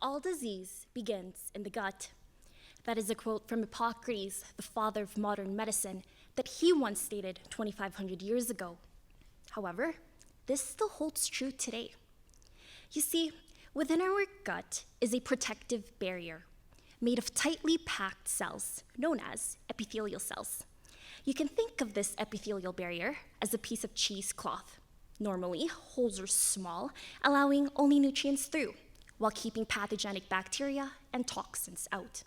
All disease begins in the gut. That is a quote from Hippocrates, the father of modern medicine, that he once stated 2,500 years ago. However, this still holds true today. You see, within our gut is a protective barrier made of tightly packed cells known as epithelial cells. You can think of this epithelial barrier as a piece of cheesecloth. Normally, holes are small, allowing only nutrients through, while keeping pathogenic bacteria and toxins out.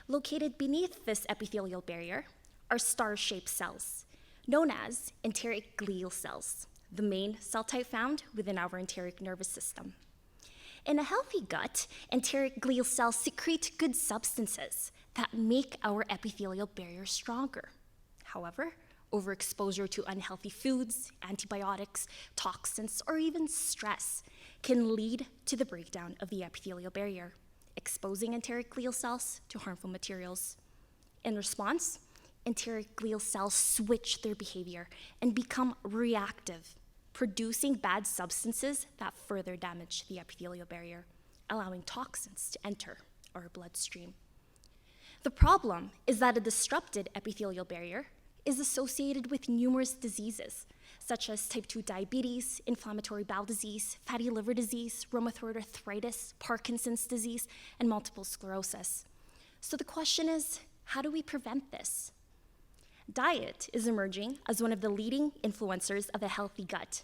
Located beneath this epithelial barrier are star-shaped cells, known as enteric glial cells, the main cell type found within our enteric nervous system. In a healthy gut, enteric glial cells secrete good substances that make our epithelial barrier stronger. However, overexposure to unhealthy foods, antibiotics, toxins, or even stress can lead to the breakdown of the epithelial barrier, exposing enteric glial cells to harmful materials. In response, enteric glial cells switch their behavior and become reactive, producing bad substances that further damage the epithelial barrier, allowing toxins to enter our bloodstream. The problem is that a disrupted epithelial barrier is associated with numerous diseases, such as type 2 diabetes, inflammatory bowel disease, fatty liver disease, rheumatoid arthritis, Parkinson's disease, and multiple sclerosis. So the question is, how do we prevent this? Diet is emerging as one of the leading influencers of a healthy gut.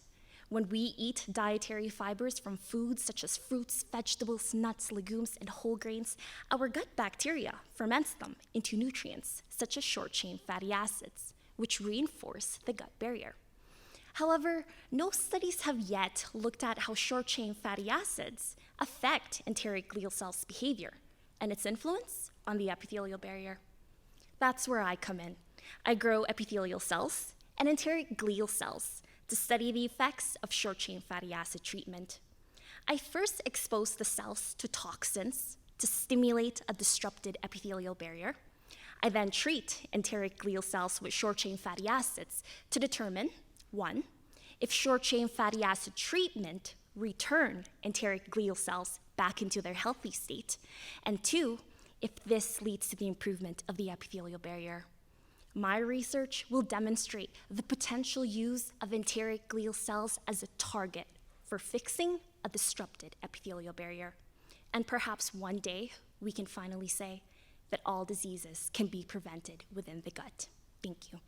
When we eat dietary fibers from foods such as fruits, vegetables, nuts, legumes, and whole grains, our gut bacteria ferments them into nutrients such as short-chain fatty acids, which reinforce the gut barrier. However, no studies have yet looked at how short-chain fatty acids affect enteric glial cells' behavior and its influence on the epithelial barrier. That's where I come in. I grow epithelial cells and enteric glial cells to study the effects of short-chain fatty acid treatment. I first expose the cells to toxins to stimulate a disrupted epithelial barrier. I then treat enteric glial cells with short-chain fatty acids to determine, 1, if short-chain fatty acid treatment return enteric glial cells back into their healthy state, and 2, if this leads to the improvement of the epithelial barrier. My research will demonstrate the potential use of enteric glial cells as a target for fixing a disrupted epithelial barrier. And perhaps one day we can finally say that all diseases can be prevented within the gut. Thank you.